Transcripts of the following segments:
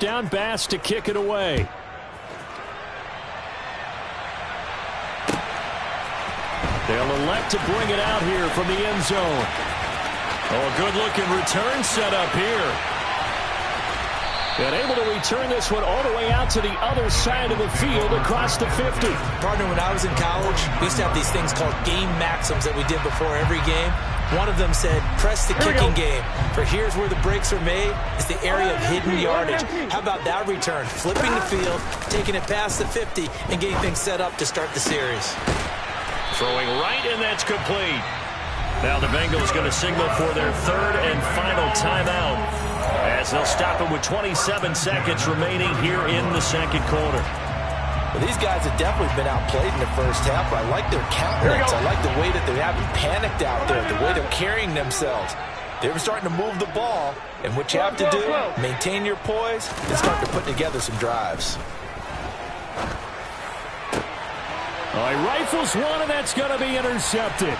down. Bass to kick it away. They'll elect to bring it out here from the end zone. Oh, a good-looking return set up here. And able to return this one all the way out to the other side of the field across the 50. Partner, when I was in college, we used to have these things called game maxims that we did before every game. One of them said, press the kicking game. For here's where the breaks are made. It's the area of hidden yardage. How about that return? Flipping the field, taking it past the 50, and getting things set up to start the series. Throwing right, and that's complete. Now the Bengals going to signal for their third and final timeout, as they'll stop it with 27 seconds remaining here in the second quarter. Well, these guys have definitely been outplayed in the first half, but I like their countenance. I like the way that they haven't panicked out there, the way they're carrying themselves. They're starting to move the ball, and what you have to do, maintain your poise and start to put together some drives. All right, rifles one, and that's going to be intercepted.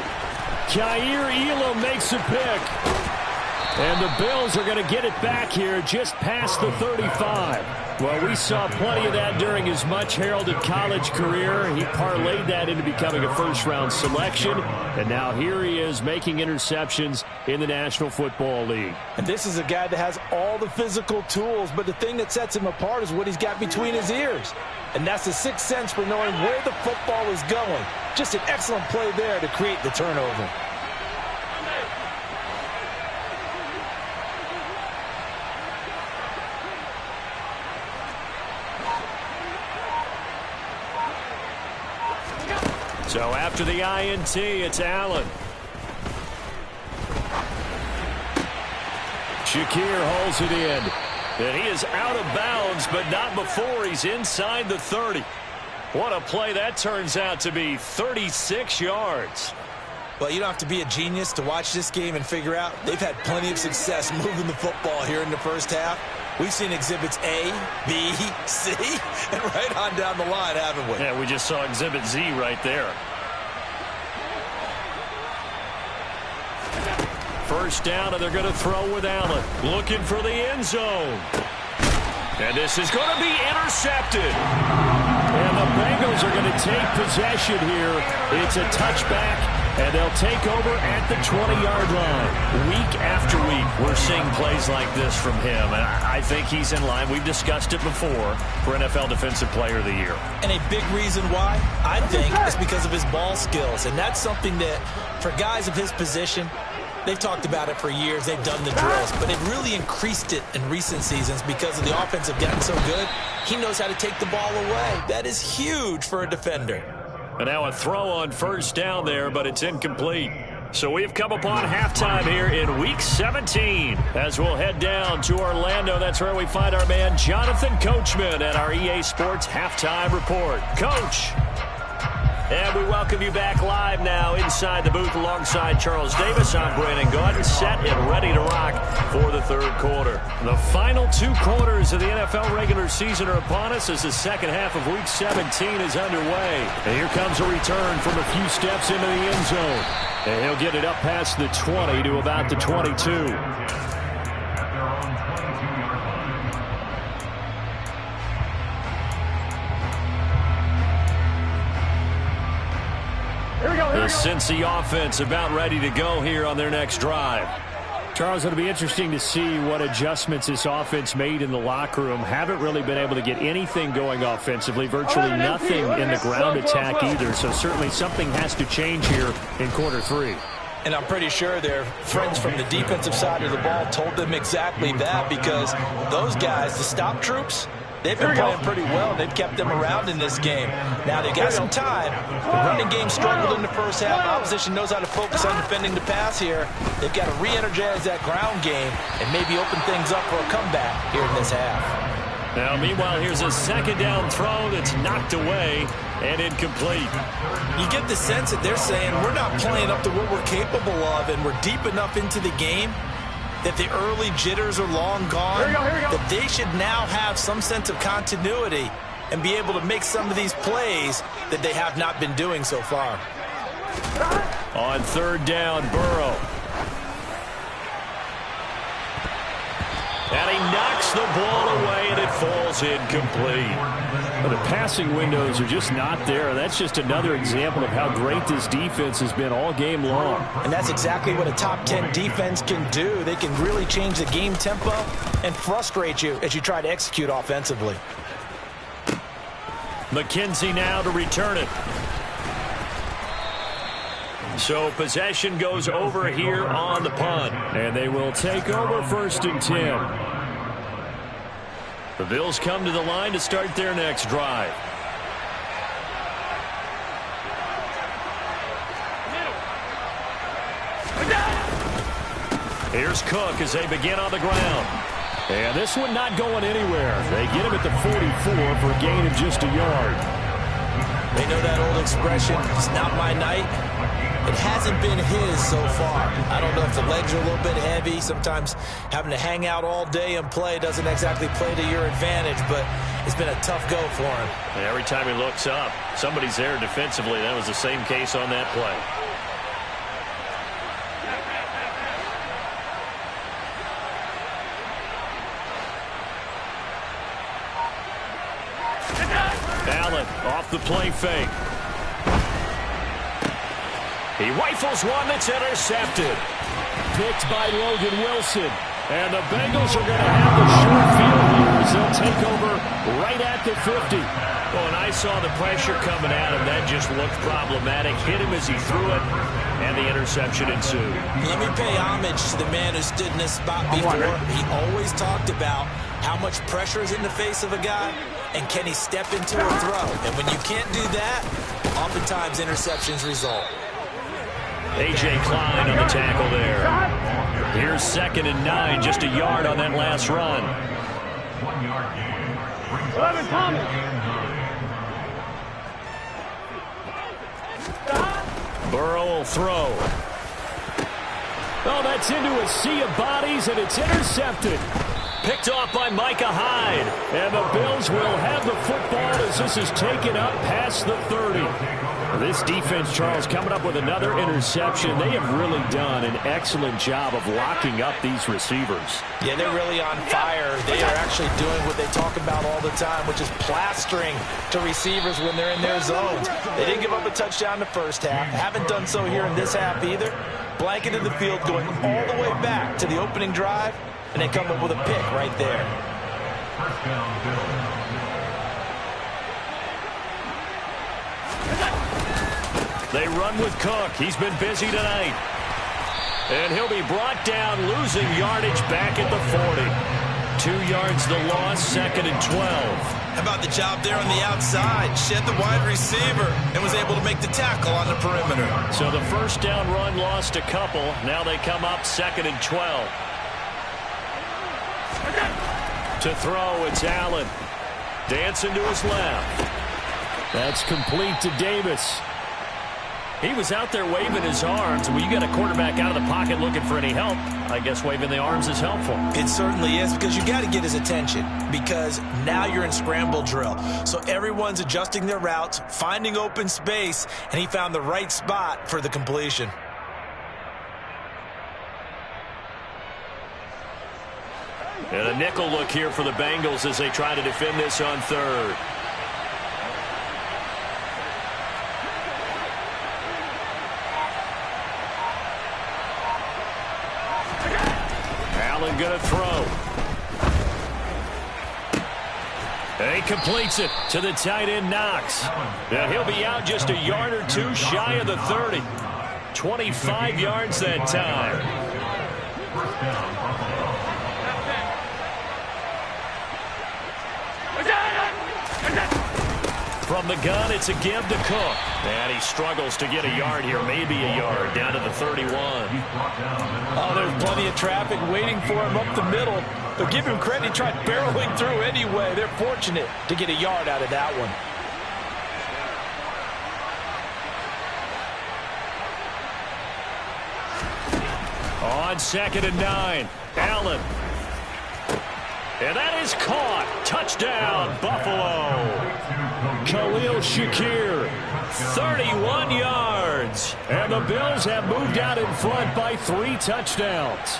Kaiir Elam makes a pick. And the Bills are going to get it back here just past the 35. Well, we saw plenty of that during his much-heralded college career. He parlayed that into becoming a first-round selection. And now here he is making interceptions in the National Football League. And this is a guy that has all the physical tools, but the thing that sets him apart is what he's got between his ears. And that's the sixth sense for knowing where the football is going. Just an excellent play there to create the turnover. So after the INT, it's Allen. Shakir holds it in. And he is out of bounds, but not before he's inside the 30. What a play that turns out to be, 36 yards. Well, you don't have to be a genius to watch this game and figure out they've had plenty of success moving the football here in the first half. We've seen exhibits A, B, C, and right on down the line, haven't we? Yeah, we just saw exhibit Z right there. First down, and they're going to throw with Allen. Looking for the end zone. And this is going to be intercepted. And the Bengals are going to take possession here. It's a touchback, and they'll take over at the 20-yard line. Week after week, we're seeing plays like this from him, and I think he's in line. We've discussed it before for NFL Defensive Player of the Year. And a big reason why, I think, is because of his ball skills. And that's something that, for guys of his position, they've talked about it for years. They've done the drills, but they've really increased it in recent seasons because of the offense have gotten so good. He knows how to take the ball away. That is huge for a defender. And now a throw on first down there, but it's incomplete. So we've come upon halftime here in Week 17. As we'll head down to Orlando, that's where we find our man Jonathan Coachman at our EA Sports Halftime Report. Coach. And we welcome you back live now inside the booth alongside Charles Davis. I'm Brandon Gaudin, set and ready to rock for the third quarter. The final two quarters of the NFL regular season are upon us as the second half of Week 17 is underway. And here comes a return from a few steps into the end zone. And he'll get it up past the 20 to about the 22. The Cincy offense about ready to go here on their next drive. Charles, it'll be interesting to see what adjustments this offense made in the locker room. Haven't really been able to get anything going offensively, virtually nothing in the ground attack either. So certainly something has to change here in quarter three. And I'm pretty sure their friends from the defensive side of the ball told them exactly that, because those guys, the stop troops, they've been playing pretty well. They've kept them around in this game. Now, they've got some time. The running game struggled in the first half. Opposition knows how to focus on defending the pass here. They've got to re-energize that ground game and maybe open things up for a comeback here in this half. Now, meanwhile, here's a second down throw that's knocked away and incomplete. You get the sense that they're saying we're not playing up to what we're capable of, and we're deep enough into the game that the early jitters are long gone, that they should now have some sense of continuity and be able to make some of these plays that they have not been doing so far. On third down, Burrow. And he knocks the ball away, and it falls incomplete. Well, the passing windows are just not there. That's just another example of how great this defense has been all game long. And that's exactly what a top 10 defense can do. They can really change the game tempo and frustrate you as you try to execute offensively. McKenzie now to return it. So possession goes over here on the punt. And they will take over 1st and 10. The Bills come to the line to start their next drive. Here's Cook as they begin on the ground. And this one not going anywhere. They get him at the 44 for a gain of just a yard. They know that old expression, it's not my night. It hasn't been his so far. I don't know if the legs are a little bit heavy. Sometimes having to hang out all day and play doesn't exactly play to your advantage, but it's been a tough go for him. And every time he looks up, somebody's there defensively. That was the same case on that play. Allen off the play fake. He rifles one that's intercepted. Picked by Logan Wilson. And the Bengals are going to have the short field here as they'll take over right at the 50. Well, and I saw the pressure coming at him. That just looked problematic. Hit him as he threw it, and the interception ensued. Let me pay homage to the man who stood in this spot before. He always talked about how much pressure is in the face of a guy, and can he step into a throw. And when you can't do that, oftentimes interceptions result. A.J. Klein on the tackle there. Here's 2nd and 9, just a yard on that last run. 1 yard gain. Burrow will throw. Oh, that's into a sea of bodies, and it's intercepted. Picked off by Micah Hyde. And the Bills will have the football as this is taken up past the 30. This defense, Charles, coming up with another interception. They have really done an excellent job of locking up these receivers. Yeah, they're really on fire. They are actually doing what they talk about all the time, which is plastering to receivers when they're in their zones. They didn't give up a touchdown in the first half. Haven't done so here in this half either. Blanketed the field going all the way back to the opening drive, and they come up with a pick right there. First down, Bills. They run with Cook. He's been busy tonight. And he'll be brought down, losing yardage back at the 40. 2 yards the loss, 2nd and 12. How about the job there on the outside? Shed the wide receiver and was able to make the tackle on the perimeter. So the first down run lost a couple. Now they come up 2nd and 12. To throw, it's Allen. Dancing to his left. That's complete to Davis. He was out there waving his arms. When you got a quarterback out of the pocket looking for any help, I guess waving the arms is helpful. It certainly is, because you got to get his attention, because now you're in scramble drill. So everyone's adjusting their routes, finding open space, and he found the right spot for the completion. And a nickel look here for the Bengals as they try to defend this on 3rd. Allen going to throw. And he completes it to the tight end, Knox. Now he'll be out just a yard or two shy of the 30. 25 yards that time. First down, Buffalo. From the gun, it's a give to Cook. And he struggles to get a yard here, maybe a yard, down to the 31. Oh, there's plenty of traffic waiting for him up the middle. But give him credit, he tried barreling through anyway. They're fortunate to get a yard out of that one. On 2nd and 9, Allen. And that is caught. Touchdown, Buffalo. Khalil Shakir, 31 yards. and the Bills have moved out in front by 3 touchdowns.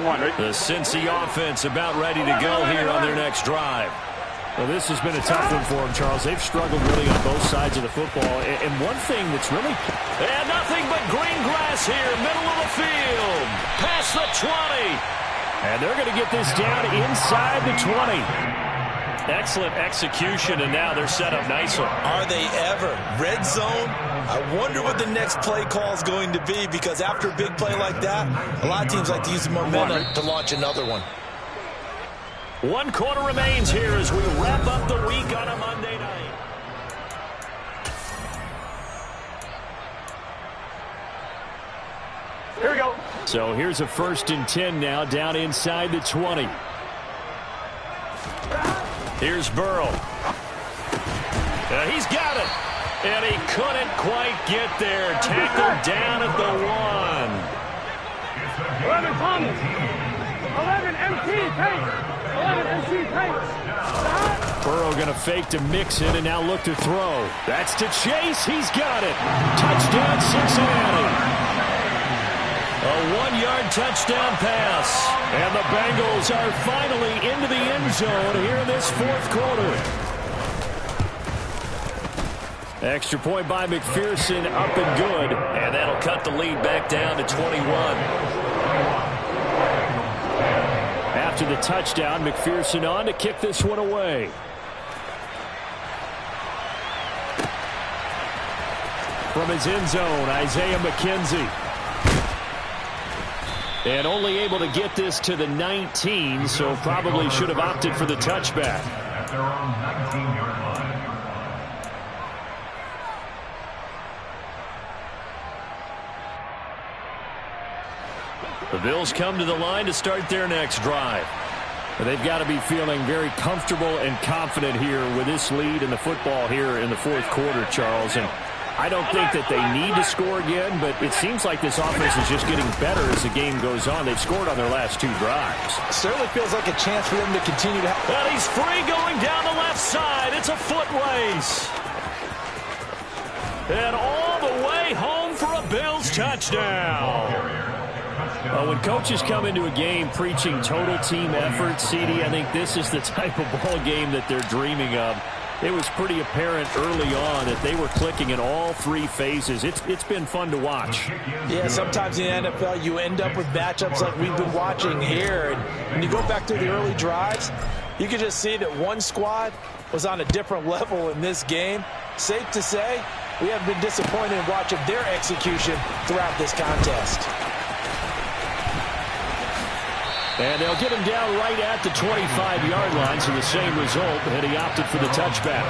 The Cincy offense about ready to go here on their next drive. Well, this has been a tough one for them, Charles. They've struggled really on both sides of the football. And one thing that's really... And nothing but green grass here, middle of the field. Past the 20. And they're going to get this down inside the 20. Excellent execution, and now they're set up nicely. Are they ever? Red zone? I wonder what the next play call is going to be, because after a big play like that, a lot of teams like to use the momentum to launch another one. 1 quarter remains here as we wrap up the week on a Monday night. Here we go. So here's a 1st and 10 now, down inside the 20. Here's Burrow. He's got it. And he couldn't quite get there. Tackled down at the 1. 11 Thomas. 11 MT Pace. 11 MT Pace. Burrow going to fake to mix it and now look to throw. That's to Chase. He's got it. Touchdown, Cincinnati. A 1-yard touchdown pass. And the Bengals are finally into the end zone here in this 4th quarter. Extra point by McPherson, up and good. And that'll cut the lead back down to 21. After the touchdown, McPherson on to kick this one away. From his end zone, Isaiah McKenzie. And only able to get this to the 19, so probably should have opted for the touchback. At their own 19-yard line. The Bills come to the line to start their next drive. They've got to be feeling very comfortable and confident here with this lead in the football here in the 4th quarter, Charles. And I don't think that they need to score again, but it seems like this offense is just getting better as the game goes on. They've scored on their last 2 drives. It certainly feels like a chance for them to continue to And he's free going down the left side. It's a foot race. And all the way home for a Bills touchdown. When coaches come into a game preaching total team effort, CD, I think this is the type of ball game that they're dreaming of. It was pretty apparent early on that they were clicking in all 3 phases. It's been fun to watch. Yeah, sometimes in the NFL you end up with matchups like we've been watching here. And when you go back to the early drives, you can just see that one squad was on a different level in this game. Safe to say, we have been disappointed in watching their execution throughout this contest. And they'll get him down right at the 25-yard line, so the same result, and he opted for the touchback.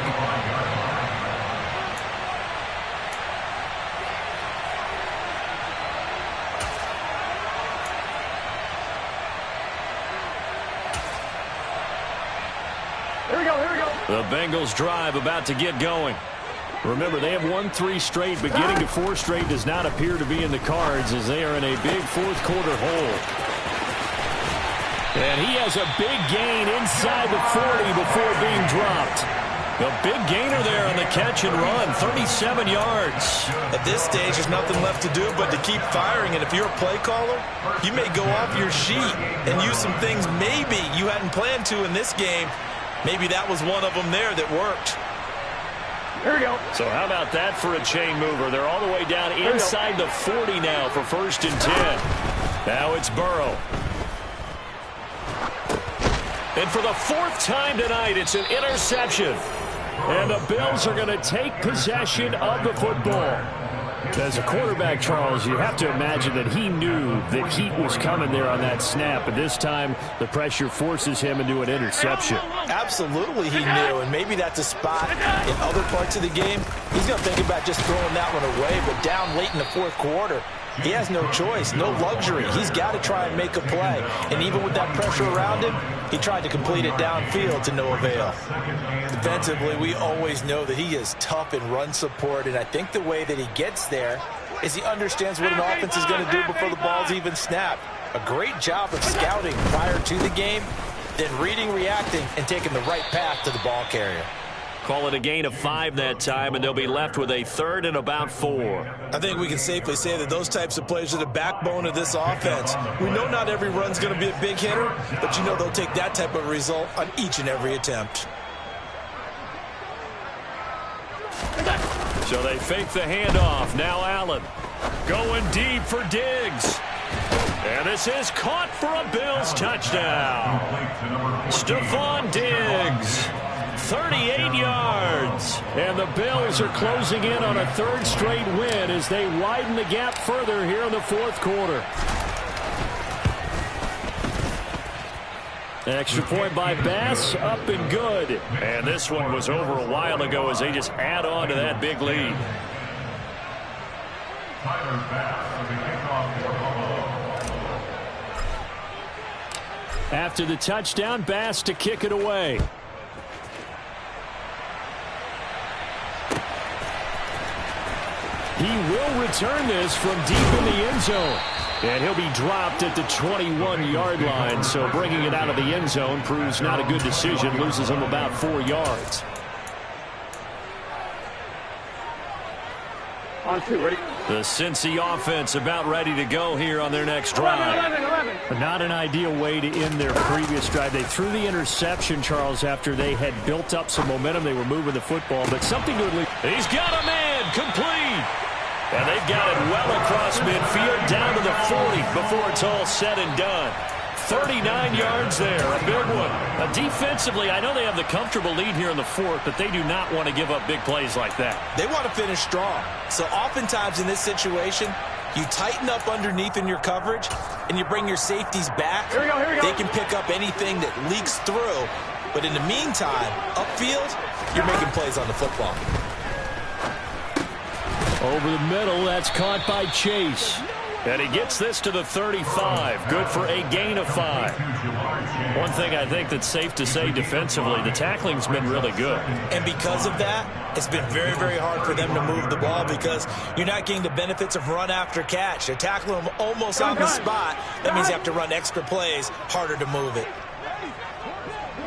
Here we go, here we go. The Bengals drive about to get going. Remember, they have won 3 straight, but getting to 4 straight does not appear to be in the cards as they are in a big 4th quarter hole. And he has a big gain inside the 40 before being dropped. A big gainer there on the catch and run, 37 yards. At this stage, there's nothing left to do but to keep firing. And if you're a play caller, you may go off your sheet and use some things maybe you hadn't planned to in this game. Maybe that was one of them there that worked. Here we go. So how about that for a chain mover? They're all the way down inside the 40 now for 1st and 10. Now it's Burrow. And for the 4th time tonight, it's an interception. And the Bills are going to take possession of the football. As a quarterback, Charles, you have to imagine that he knew that heat was coming there on that snap. But this time, the pressure forces him into an interception. Absolutely he knew, and maybe that's a spot in other parts of the game. He's going to think about just throwing that one away, but down late in the 4th quarter, he has no choice, no luxury. He's got to try and make a play. And even with that pressure around him, he tried to complete it downfield to no avail. Defensively, we always know that he is tough in run support, and I think the way that he gets there is he understands what an offense is going to do before the ball's even snapped. A great job of scouting prior to the game, then reading, reacting, and taking the right path to the ball carrier. Call it a gain of 5 that time, and they'll be left with a 3rd and about 4. I think we can safely say that those types of plays are the backbone of this offense. We know not every run's going to be a big hitter, but you know they'll take that type of result on each and every attempt. So they fake the handoff. Now Allen going deep for Diggs. And this is caught for a Bills touchdown. Stephon Diggs, 38 yards. And the Bills are closing in on a 3rd straight win as they widen the gap further here in the 4th quarter. Extra point by Bass, up and good. And this one was over a while ago as they just add on to that big lead. Tyler Bass with the kickoff for Buffalo. After the touchdown, Bass to kick it away. He will return this from deep in the end zone. And he'll be dropped at the 21-yard line. So bringing it out of the end zone proves not a good decision. Loses him about 4 yards. On 2, ready? The Cincy offense about ready to go here on their next drive. 11. Not an ideal way to end their previous drive. They threw the interception, Charles, after they had built up some momentum. They were moving the football, but something to at least. He's got a man complete. And they've got it well across midfield down to the 40 before it's all said and done. 39 yards there, a big one. Defensively, I know they have the comfortable lead here in the 4th, but they do not want to give up big plays like that. They want to finish strong. So oftentimes in this situation, you tighten up underneath in your coverage, and you bring your safeties back. Here we go. They can pick up anything that leaks through. But in the meantime, upfield, you're making plays on the football. Over the middle, that's caught by Chase. And he gets this to the 35. Good for a gain of 5. One thing I think that's safe to say defensively, the tackling's been really good. And because of that, it's been very, very hard for them to move the ball because you're not getting the benefits of run after catch. They're tackling them almost on the spot. That means you have to run extra plays, harder to move it.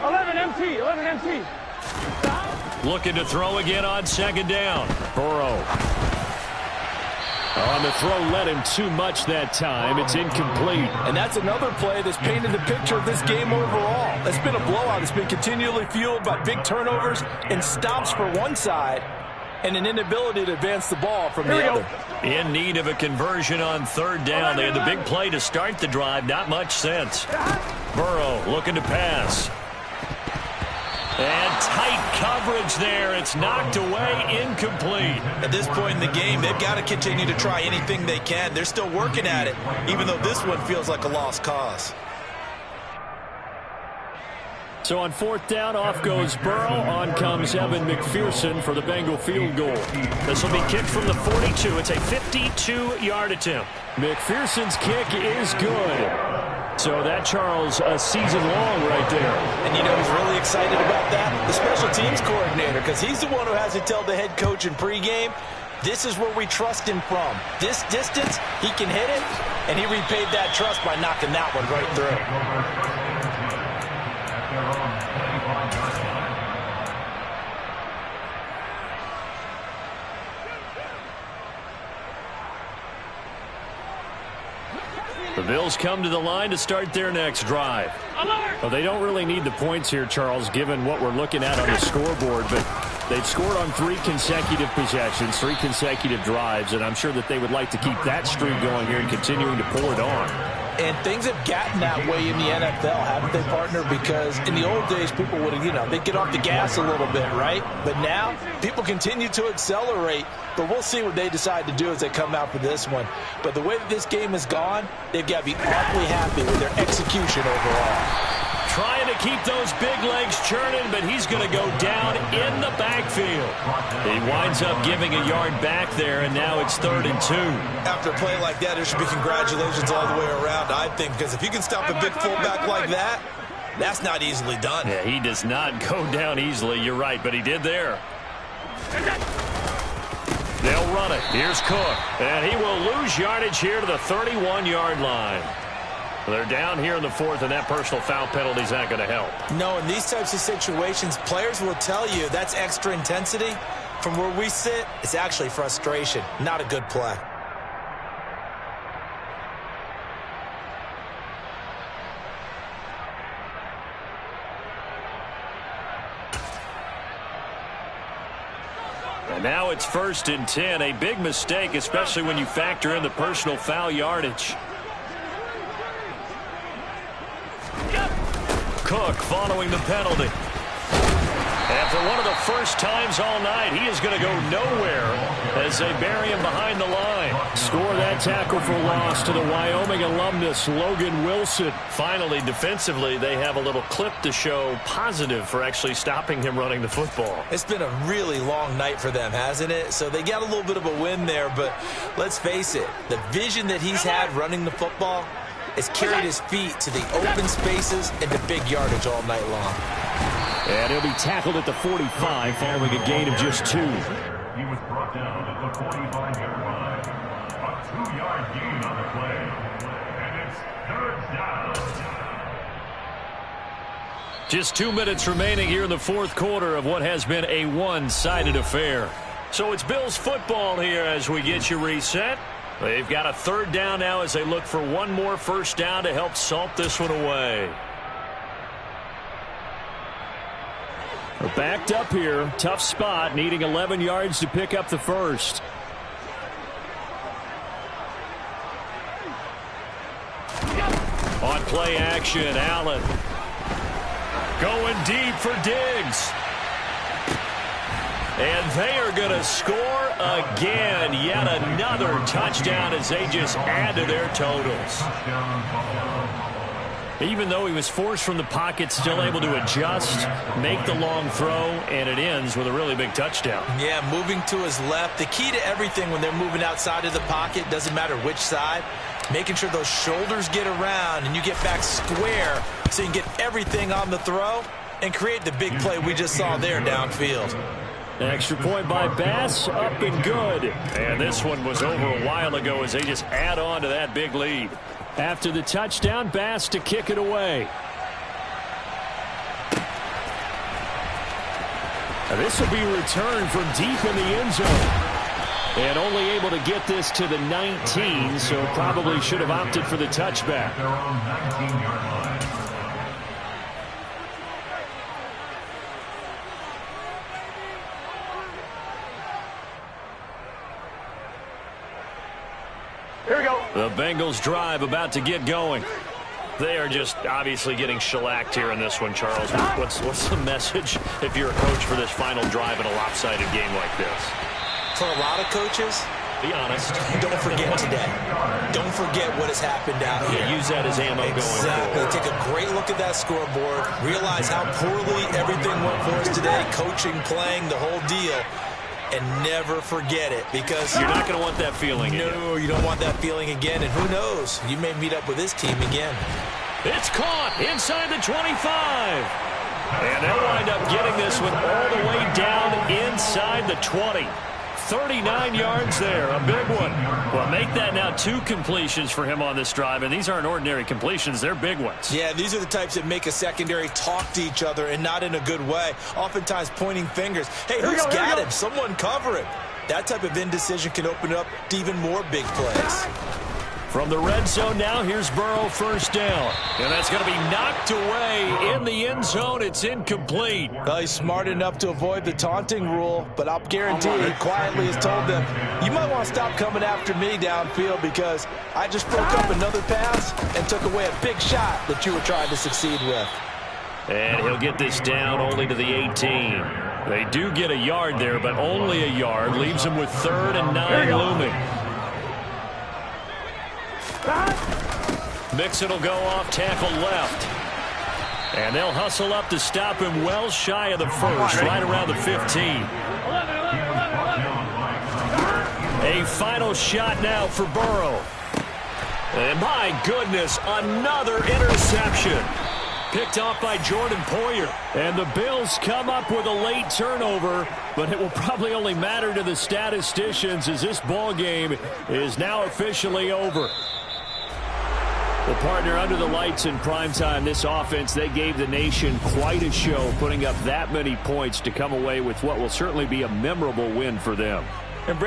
11 MT. Looking to throw again on 2nd down. Burrow. On the throw, led him too much that time. It's incomplete. And that's another play that's painted the picture of this game overall. It's been a blowout. It's been continually fueled by big turnovers and stops for one side and an inability to advance the ball from the other. In need of a conversion on 3rd down. They had the big play to start the drive. Not much sense. Burrow looking to pass. And tight coverage there. It's knocked away, incomplete. At this point in the game, they've got to continue to try anything they can. They're still working at it, even though this one feels like a lost cause. So on 4th down, off goes Burrow. On comes Evan McPherson for the Bengal field goal. This will be kicked from the 42. It's a 52-yard attempt. McPherson's kick is good. So that, Charles, a season long right there. And you know who's really excited about that? The special teams coordinator, because he's the one who has to tell the head coach in pregame, this is where we trust him from. This distance, he can hit it, and he repaid that trust by knocking that one right through. The Bills come to the line to start their next drive. Well, they don't really need the points here, Charles, given what we're looking at on the scoreboard, but they've scored on 3 consecutive possessions, 3 consecutive drives, and I'm sure that they would like to keep that streak going here and continuing to pull it on. And things have gotten that way in the NFL, haven't they, partner? Because in the old days, people would have, they'd get off the gas a little bit, right? But now, people continue to accelerate, but we'll see what they decide to do as they come out for this one. But the way that this game has gone, they've got to be awfully happy with their execution overall. Trying to keep those big legs churning, but he's going to go down in the backfield. He winds up giving a yard back there, and now it's 3rd and 2. After a play like that, there should be congratulations all the way around, I think, because if you can stop a big fullback like that, that's not easily done. Yeah, he does not go down easily. You're right, but he did there. They'll run it. Here's Cook, and he will lose yardage here to the 31-yard line. They're down here in the fourth, and that personal foul penalty is not going to help. No, in these types of situations, players will tell you that's extra intensity. From where we sit, it's actually frustration, not a good play. And now it's 1st and 10. A big mistake, especially when you factor in the personal foul yardage. Cook following the penalty. And for one of the first times all night, he is going to go nowhere as they bury him behind the line. Score that tackle for loss to the Wyoming alumnus, Logan Wilson. Finally, defensively, they have a little clip to show positive for actually stopping him running the football. It's been a really long night for them, hasn't it? So they got a little bit of a win there, but let's face it, the vision that he's had running the football has carried his feet to the open spaces and the big yardage all night long. And he'll be tackled at the 45 following a gain of just 2. He was brought down at the 45-yard line. A 2-yard gain on the play. And it's 3rd down. Just 2 minutes remaining here in the fourth quarter of what has been a one-sided affair. So it's Bills football here as we get you reset. They've got a 3rd down now as they look for one more first down to help salt this one away. We're backed up here. Tough spot, needing 11 yards to pick up the first. On play action, Allen. Going deep for Diggs. And they are going to score again. Yet another touchdown as they just add to their totals. Even though he was forced from the pocket, still able to adjust, make the long throw, and it ends with a really big touchdown. Yeah, moving to his left. The key to everything when they're moving outside of the pocket, doesn't matter which side, making sure those shoulders get around and you get back square so you can get everything on the throw and create the big play we just saw there downfield. An extra point by Bass, up and good. And this one was over a while ago as they just add on to that big lead. After the touchdown, Bass to kick it away. And this will be returned from deep in the end zone. And only able to get this to the 19, so probably should have opted for the touchback. Their own 19-yard line. Here we go. The Bengals drive about to get going. They are just obviously getting shellacked here in this one, Charles. What's the message if you're a coach for this final drive in a lopsided game like this? For a lot of coaches, be honest. Don't forget today. Don't forget what has happened out here. Yeah, use that as ammo going forward. Take a great look at that scoreboard. Realize how poorly everything went for us today. Coaching, playing, the whole deal. And never forget it, because you're not going to want that feeling again. No, you don't want that feeling again. And who knows? You may meet up with this team again. It's caught inside the 25. And they'll wind up getting this one all the way down inside the 20. 39 yards there, a big one. Well, make that now 2 completions for him on this drive, and these aren't ordinary completions. They're big ones. Yeah, these are the types that make a secondary talk to each other and not in a good way, oftentimes pointing fingers. Hey, who's got him? Someone cover him. That type of indecision can open up to even more big plays. From the red zone now, here's Burrow, first down. And that's going to be knocked away in the end zone. It's incomplete. Well, he's smart enough to avoid the taunting rule, but I'll guarantee he quietly has told them, you might want to stop coming after me downfield because I just broke up another pass and took away a big shot that you were trying to succeed with. And he'll get this down only to the 18. They do get a yard there, but only a yard. Leaves them with 3rd and 9 looming. Mixon will go off tackle left. And they'll hustle up to stop him well shy of the first, right around the 15. A final shot now for Burrow. And my goodness, another interception. Picked off by Jordan Poyer. And the Bills come up with a late turnover, but it will probably only matter to the statisticians as this ball game is now officially over. Well, partner, under the lights in primetime, this offense, they gave the nation quite a show, putting up that many points to come away with what will certainly be a memorable win for them. And